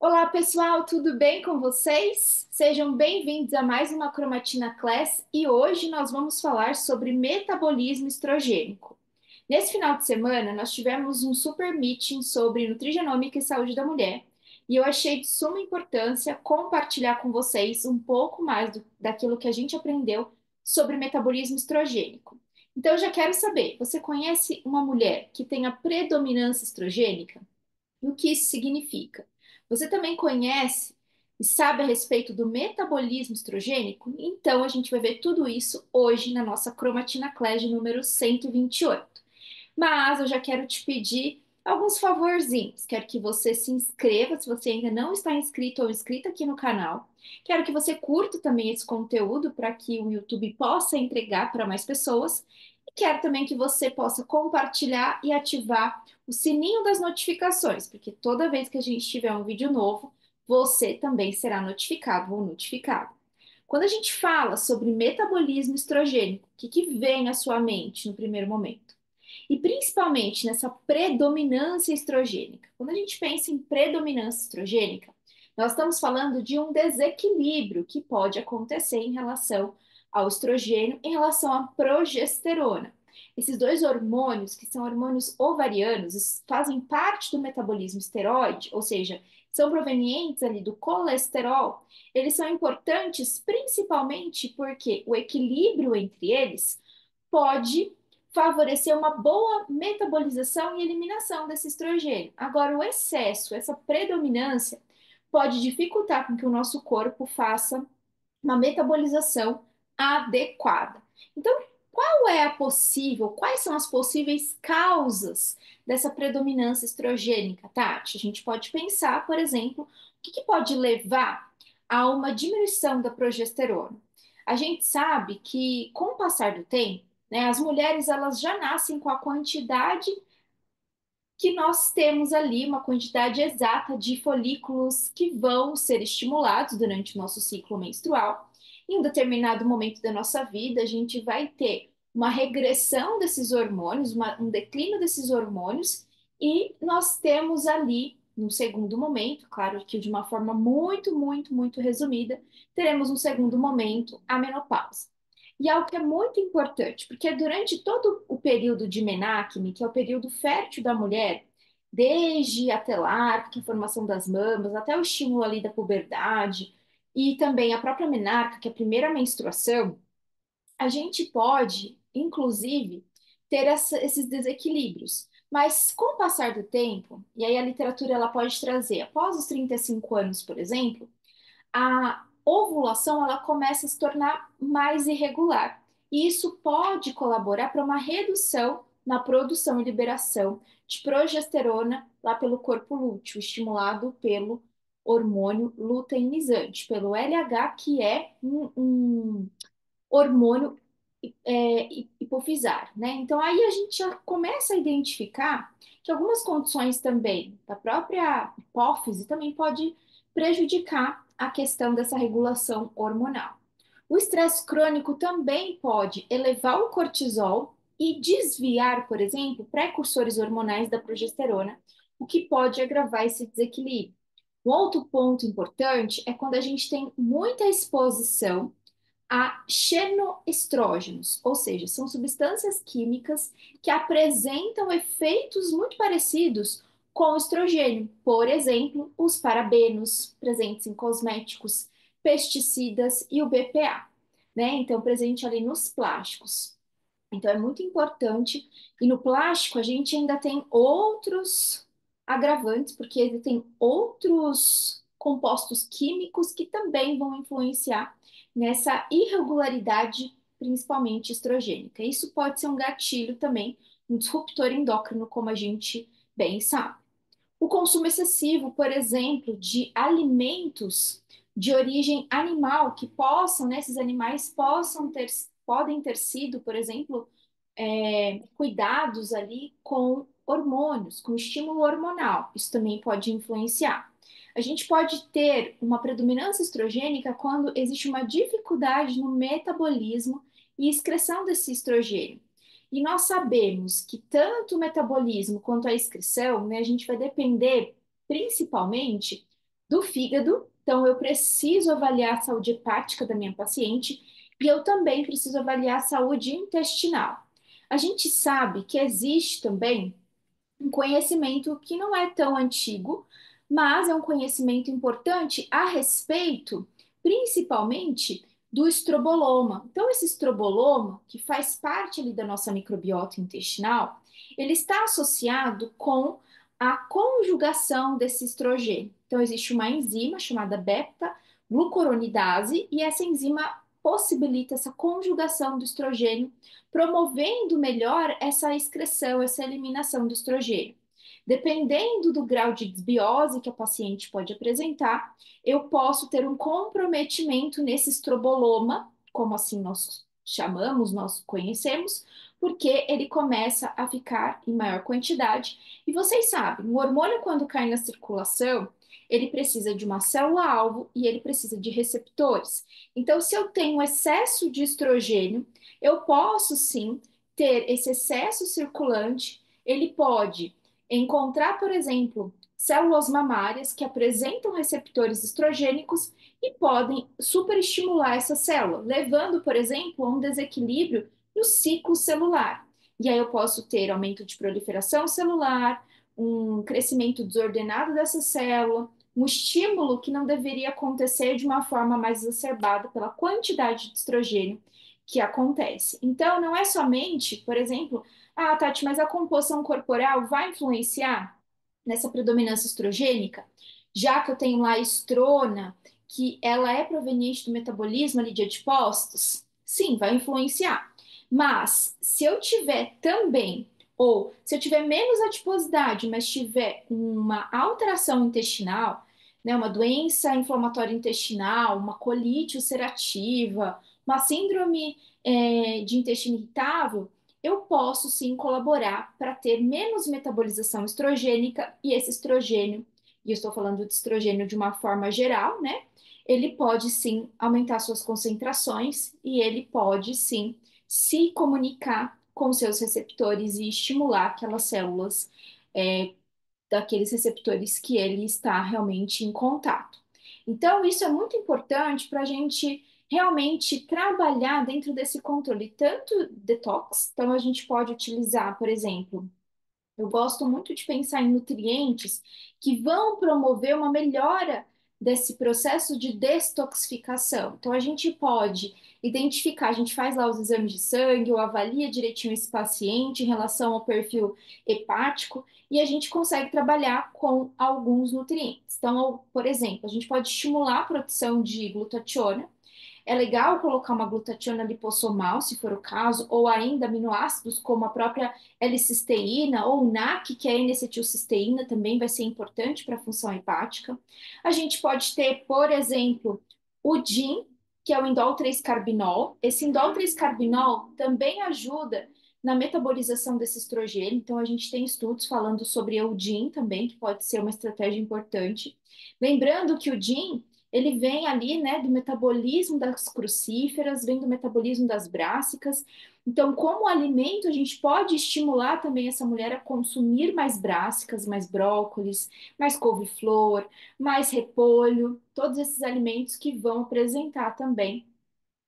Olá, pessoal, tudo bem com vocês? Sejam bem-vindos a mais uma Cromatina Class e hoje nós vamos falar sobre metabolismo estrogênico. Nesse final de semana, nós tivemos um super meeting sobre nutrigenômica e saúde da mulher e eu achei de suma importância compartilhar com vocês um pouco mais daquilo que a gente aprendeu sobre metabolismo estrogênico. Então, eu já quero saber, você conhece uma mulher que tenha predominância estrogênica? E o que isso significa? Você também conhece e sabe a respeito do metabolismo estrogênico? Então, a gente vai ver tudo isso hoje na nossa Cromatina Class número 128. Mas eu já quero te pedir alguns favorzinhos. Quero que você se inscreva se você ainda não está inscrito ou inscrita aqui no canal. Quero que você curta também esse conteúdo para que o YouTube possa entregar para mais pessoas. E quero também que você possa compartilhar e ativar o sininho das notificações, porque toda vez que a gente tiver um vídeo novo, você também será notificado ou notificado. Quando a gente fala sobre metabolismo estrogênico, o que vem à sua mente no primeiro momento? E principalmente nessa predominância estrogênica. Quando a gente pensa em predominância estrogênica, nós estamos falando de um desequilíbrio que pode acontecer em relação ao estrogênio em relação à progesterona. Esses dois hormônios, que são hormônios ovarianos, fazem parte do metabolismo esteroide, ou seja, são provenientes ali do colesterol. Eles são importantes principalmente porque o equilíbrio entre eles pode favorecer uma boa metabolização e eliminação desse estrogênio. Agora, o excesso, essa predominância, pode dificultar com que o nosso corpo faça uma metabolização adequada. Então, quais são as possíveis causas dessa predominância estrogênica, Tati? A gente pode pensar, por exemplo, o que pode levar a uma diminuição da progesterona. A gente sabe que, com o passar do tempo, né, as mulheres elas já nascem com a quantidade que nós temos ali, uma quantidade exata de folículos que vão ser estimulados durante o nosso ciclo menstrual. Em um determinado momento da nossa vida, a gente vai ter uma regressão desses hormônios, um declínio desses hormônios, e nós temos ali, no segundo momento, claro que de uma forma muito resumida, teremos um segundo momento, a menopausa. E algo que é muito importante, porque durante todo o período de menarquine, que é o período fértil da mulher, desde a telar, que é a formação das mamas, até o estímulo ali da puberdade, e também a própria menarca, que é a primeira menstruação, a gente pode, inclusive, ter esses desequilíbrios. Mas com o passar do tempo, e aí a literatura ela pode trazer, após os 35 anos, por exemplo, a ovulação ela começa a se tornar mais irregular. E isso pode colaborar para uma redução na produção e liberação de progesterona lá pelo corpo lúteo, estimulado pelo hormônio luteinizante, pelo LH, que é um hormônio hipofisário, né? Então aí a gente já começa a identificar que algumas condições também da própria hipófise também pode prejudicar a questão dessa regulação hormonal. O estresse crônico também pode elevar o cortisol e desviar, por exemplo, precursores hormonais da progesterona, o que pode agravar esse desequilíbrio. Um outro ponto importante é quando a gente tem muita exposição a xenoestrógenos, ou seja, são substâncias químicas que apresentam efeitos muito parecidos com o estrogênio. Por exemplo, os parabenos presentes em cosméticos, pesticidas e o BPA, né? Então, presente ali nos plásticos. Então, é muito importante. E no plástico, a gente ainda tem outros agravantes, porque ele tem outros compostos químicos que também vão influenciar nessa irregularidade, principalmente estrogênica. Isso pode ser um gatilho também, um disruptor endócrino, como a gente bem sabe. O consumo excessivo, por exemplo, de alimentos de origem animal que possam, né, esses animais podem ter sido, por exemplo, cuidados ali com hormônios, com estímulo hormonal. Isso também pode influenciar. A gente pode ter uma predominância estrogênica quando existe uma dificuldade no metabolismo e excreção desse estrogênio. E nós sabemos que tanto o metabolismo quanto a excreção, né, a gente vai depender principalmente do fígado, então eu preciso avaliar a saúde hepática da minha paciente e eu também preciso avaliar a saúde intestinal. A gente sabe que existe também um conhecimento que não é tão antigo, mas é um conhecimento importante a respeito, principalmente, do estroboloma. Então, esse estroboloma, que faz parte ali da nossa microbiota intestinal, ele está associado com a conjugação desse estrogênio. Então, existe uma enzima chamada beta-glucuronidase, e essa enzima possibilita essa conjugação do estrogênio, promovendo melhor essa excreção, essa eliminação do estrogênio. Dependendo do grau de desbiose que a paciente pode apresentar, eu posso ter um comprometimento nesse estroboloma, como assim nós chamamos, nós conhecemos, porque ele começa a ficar em maior quantidade. E vocês sabem, o hormônio, quando cai na circulação, ele precisa de uma célula-alvo e ele precisa de receptores. Então, se eu tenho excesso de estrogênio, eu posso sim ter esse excesso circulante, ele pode encontrar, por exemplo, células mamárias que apresentam receptores estrogênicos e podem superestimular essa célula, levando, por exemplo, a um desequilíbrio no ciclo celular. E aí eu posso ter aumento de proliferação celular, um crescimento desordenado dessa célula, um estímulo que não deveria acontecer de uma forma mais exacerbada pela quantidade de estrogênio que acontece. Então, não é somente, por exemplo, ah, Tati, mas a composição corporal vai influenciar nessa predominância estrogênica? Já que eu tenho lá a estrona, que ela é proveniente do metabolismo ali de adipócitos? Sim, vai influenciar. Mas se eu tiver também, ou se eu tiver menos adiposidade, mas tiver uma alteração intestinal, né, uma doença inflamatória intestinal, uma colite ulcerativa, uma síndrome de intestino irritável, eu posso sim colaborar para ter menos metabolização estrogênica e esse estrogênio, e eu estou falando de estrogênio de uma forma geral, né? Ele pode sim aumentar suas concentrações e ele pode sim se comunicar com seus receptores e estimular aquelas células daqueles receptores que ele está realmente em contato. Então, isso é muito importante para a gente realmente trabalhar dentro desse controle, tanto detox, então a gente pode utilizar, por exemplo, eu gosto muito de pensar em nutrientes que vão promover uma melhora desse processo de detoxificação. Então, a gente pode identificar, a gente faz lá os exames de sangue, ou avalia direitinho esse paciente em relação ao perfil hepático, e a gente consegue trabalhar com alguns nutrientes. Então, por exemplo, a gente pode estimular a produção de glutationa, é legal colocar uma glutationa lipossomal, se for o caso, ou ainda aminoácidos como a própria L-cisteína ou o NAC, que é a N-acetilcisteína, também vai ser importante para a função hepática. A gente pode ter, por exemplo, o DIN, que é o indol 3-carbinol. Esse indol 3-carbinol também ajuda na metabolização desse estrogênio, então a gente tem estudos falando sobre o DIN também, que pode ser uma estratégia importante. Lembrando que o DIN ele vem ali, né, do metabolismo das crucíferas, vem do metabolismo das brássicas. Então, como alimento, a gente pode estimular também essa mulher a consumir mais brássicas, mais brócolis, mais couve-flor, mais repolho, todos esses alimentos que vão apresentar também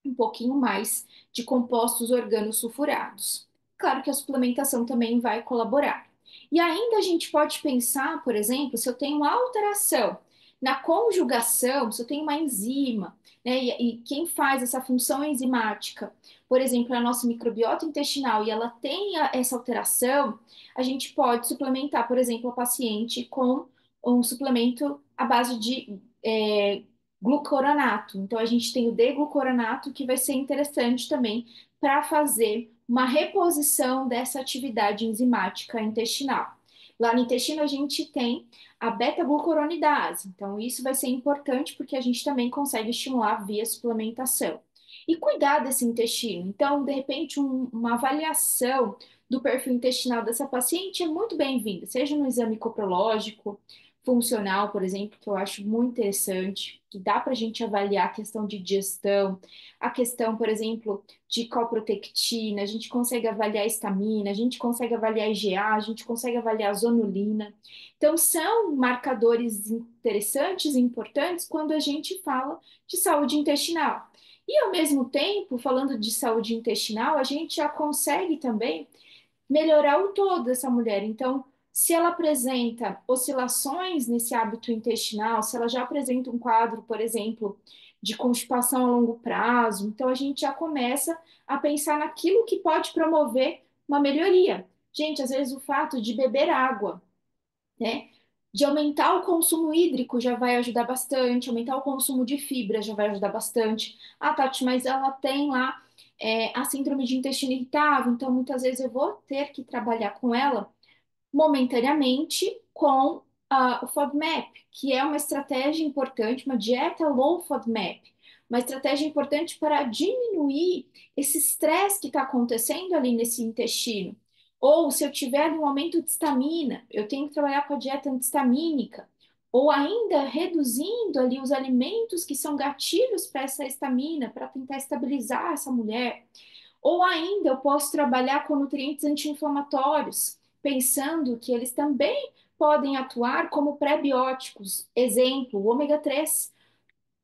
um pouquinho mais de compostos organosulfurados. Claro que a suplementação também vai colaborar. E ainda a gente pode pensar, por exemplo, se eu tenho uma alteração na conjugação, se eu tenho uma enzima, né, e quem faz essa função enzimática, por exemplo, a nossa microbiota intestinal, e ela tem essa alteração, a gente pode suplementar, por exemplo, a paciente com um suplemento à base de glucoranato. Então, a gente tem o D-glucoranato, que vai ser interessante também para fazer uma reposição dessa atividade enzimática intestinal. Lá no intestino, a gente tem a beta-glucuronidase. Então, isso vai ser importante porque a gente também consegue estimular via suplementação. E cuidar desse intestino. Então, de repente, uma avaliação do perfil intestinal dessa paciente é muito bem-vinda, seja no exame coprológico, funcional, por exemplo, que eu acho muito interessante, que dá para a gente avaliar a questão de digestão, a questão, por exemplo, de colprotectina, a gente consegue avaliar a estamina, a gente consegue avaliar a IgA, a gente consegue avaliar a zonulina. Então, são marcadores interessantes e importantes quando a gente fala de saúde intestinal. E, ao mesmo tempo, falando de saúde intestinal, a gente já consegue também melhorar o todo dessa mulher. Então, se ela apresenta oscilações nesse hábito intestinal, se ela já apresenta um quadro, por exemplo, de constipação a longo prazo, então a gente já começa a pensar naquilo que pode promover uma melhoria. Gente, às vezes o fato de beber água, né? De aumentar o consumo hídrico já vai ajudar bastante, aumentar o consumo de fibra já vai ajudar bastante. Ah, Tati, mas ela tem lá a síndrome de intestino irritável, então muitas vezes eu vou ter que trabalhar com ela momentaneamente com o FODMAP, que é uma estratégia importante, uma dieta low FODMAP, uma estratégia importante para diminuir esse estresse que está acontecendo ali nesse intestino. Ou se eu tiver um aumento de estamina, eu tenho que trabalhar com a dieta antistamínica. Ou ainda reduzindo ali os alimentos que são gatilhos para essa estamina, para tentar estabilizar essa mulher. Ou ainda eu posso trabalhar com nutrientes anti-inflamatórios, pensando que eles também podem atuar como pré-bióticos. Exemplo, o ômega 3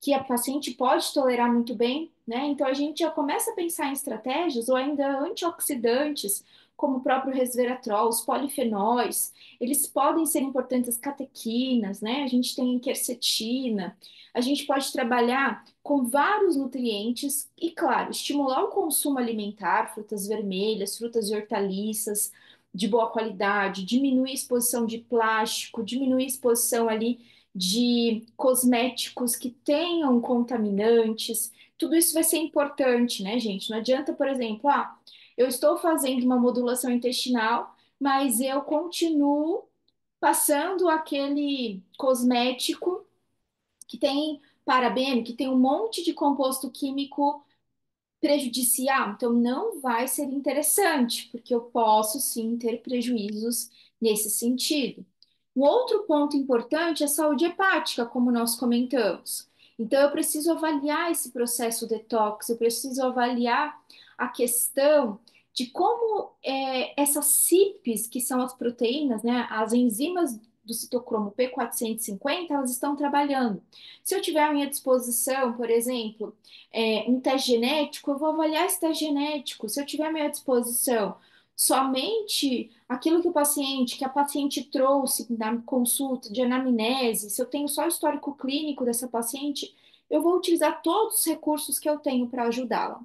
que a paciente pode tolerar muito bem, né? Então a gente já começa a pensar em estratégias ou ainda antioxidantes, como o próprio resveratrol, os polifenóis, eles podem ser importantes, as catequinas, né? A gente tem quercetina, a gente pode trabalhar com vários nutrientes e, claro, estimular o consumo alimentar, frutas vermelhas, frutas e hortaliças de boa qualidade, diminuir a exposição de plástico, diminuir a exposição ali de cosméticos que tenham contaminantes, tudo isso vai ser importante, né, gente? Não adianta, por exemplo, eu estou fazendo uma modulação intestinal, mas eu continuo passando aquele cosmético que tem parabeno, que tem um monte de composto químico prejudicial, então não vai ser interessante, porque eu posso sim ter prejuízos nesse sentido. Um outro ponto importante é a saúde hepática, como nós comentamos. Então, eu preciso avaliar esse processo detox, eu preciso avaliar a questão de como essas CYPs, que são as proteínas, né, as enzimas do citocromo P450, elas estão trabalhando. Se eu tiver à minha disposição, por exemplo, um teste genético, eu vou avaliar esse teste genético. Se eu tiver à minha disposição somente aquilo que a paciente trouxe na consulta de anamnese, se eu tenho só o histórico clínico dessa paciente, eu vou utilizar todos os recursos que eu tenho para ajudá-la.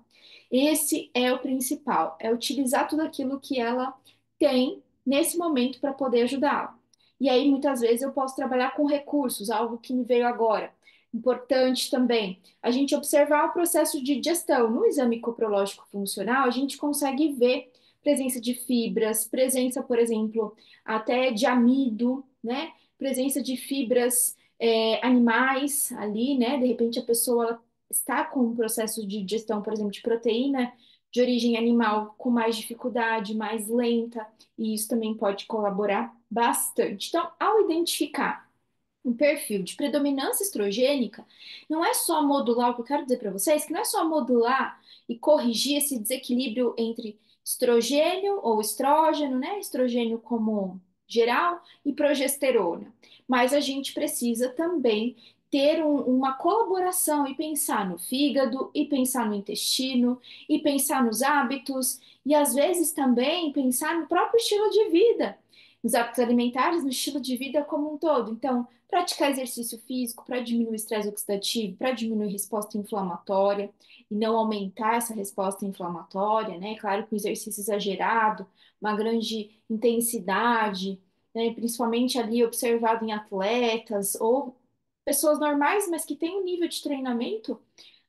Esse é o principal, é utilizar tudo aquilo que ela tem nesse momento para poder ajudá-la. E aí, muitas vezes, eu posso trabalhar com recursos, algo que me veio agora. Importante também, a gente observar o processo de digestão. No exame coprológico funcional, a gente consegue ver presença de fibras, presença, por exemplo, até de amido, né? Presença de fibras animais ali, né? De repente a pessoa está com um processo de digestão, por exemplo, de proteína de origem animal com mais dificuldade, mais lenta, e isso também pode colaborar bastante. Então, ao identificar um perfil de predominância estrogênica, não é só modular, o que eu quero dizer para vocês, que não é só modular e corrigir esse desequilíbrio entre estrogênio ou estrógeno, né? Estrogênio como geral e progesterona. Mas a gente precisa também ter uma colaboração e pensar no fígado, e pensar no intestino, e pensar nos hábitos, e às vezes também pensar no próprio estilo de vida, nos hábitos alimentares, no estilo de vida como um todo. Então, praticar exercício físico para diminuir o estresse oxidativo, para diminuir a resposta inflamatória e não aumentar essa resposta inflamatória, né? Claro que o exercício exagerado, uma grande intensidade, né? Principalmente ali observado em atletas ou pessoas normais, mas que têm um nível de treinamento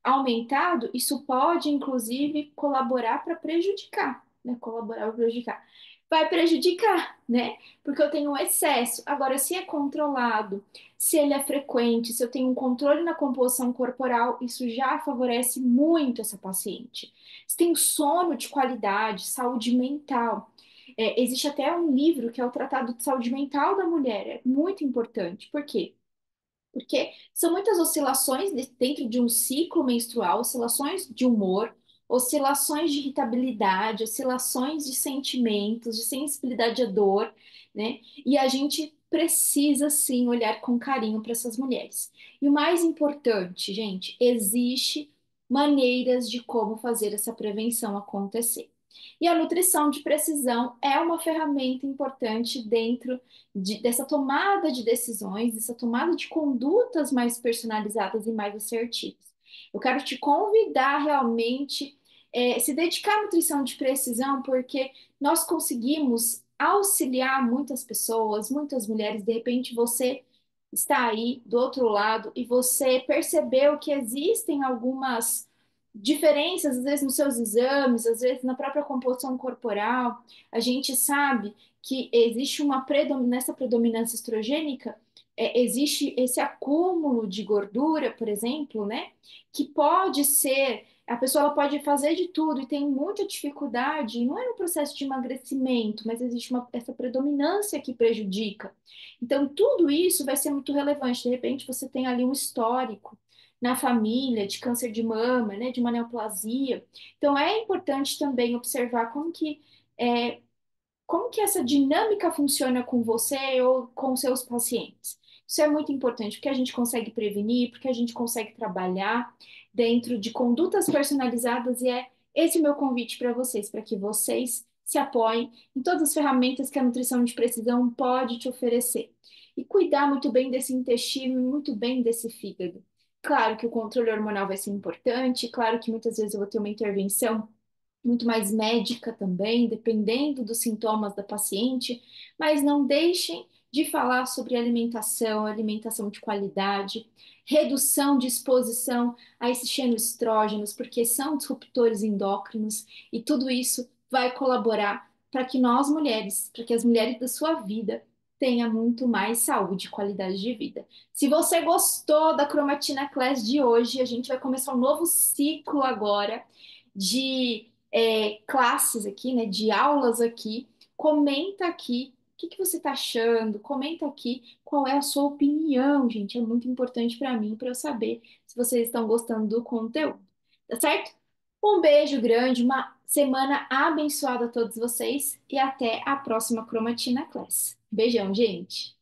aumentado, isso pode, inclusive, colaborar para prejudicar, né? Colaborar para prejudicar. Vai prejudicar, né? Porque eu tenho um excesso. Agora, se é controlado, se ele é frequente, se eu tenho um controle na composição corporal, isso já favorece muito essa paciente. Se tem sono de qualidade, saúde mental. Existe até um livro que é o Tratado de Saúde Mental da Mulher, é muito importante. Por quê? Porque são muitas oscilações dentro de um ciclo menstrual, oscilações de humor, oscilações de irritabilidade, oscilações de sentimentos, de sensibilidade à dor, né? E a gente precisa sim olhar com carinho para essas mulheres. E o mais importante, gente, existe maneiras de como fazer essa prevenção acontecer. E a nutrição de precisão é uma ferramenta importante dentro dessa tomada de decisões, dessa tomada de condutas mais personalizadas e mais assertivas. Eu quero te convidar realmente se dedicar à nutrição de precisão, porque nós conseguimos auxiliar muitas pessoas, muitas mulheres. De repente, você está aí do outro lado e você percebeu que existem algumas diferenças, às vezes, nos seus exames, às vezes na própria composição corporal. A gente sabe que existe nessa predominância estrogênica, existe esse acúmulo de gordura, por exemplo, né? Que pode ser, a pessoa ela pode fazer de tudo e tem muita dificuldade, não é no processo de emagrecimento, mas existe essa predominância que prejudica. Então, tudo isso vai ser muito relevante. De repente, você tem ali um histórico na família de câncer de mama, né, de uma neoplasia. Então, é importante também observar é, como que essa dinâmica funciona com você ou com seus pacientes? Isso é muito importante, porque a gente consegue prevenir, porque a gente consegue trabalhar dentro de condutas personalizadas, e é esse o meu convite para vocês, para que vocês se apoiem em todas as ferramentas que a nutrição de precisão pode te oferecer. E cuidar muito bem desse intestino, muito bem desse fígado. Claro que o controle hormonal vai ser importante, claro que muitas vezes eu vou ter uma intervenção muito mais médica também, dependendo dos sintomas da paciente, mas não deixem de falar sobre alimentação, alimentação de qualidade, redução de exposição a esses xenoestrógenos, porque são disruptores endócrinos, e tudo isso vai colaborar para que nós mulheres, para que as mulheres da sua vida tenham muito mais saúde e qualidade de vida. Se você gostou da Cromatina Class de hoje, a gente vai começar um novo ciclo agora de classes aqui, né, de aulas aqui. Comenta aqui o que que você está achando, comenta aqui qual é a sua opinião, gente. É muito importante para mim, para eu saber se vocês estão gostando do conteúdo, tá certo? Um beijo grande, uma semana abençoada a todos vocês e até a próxima Cromatina Class. Beijão, gente!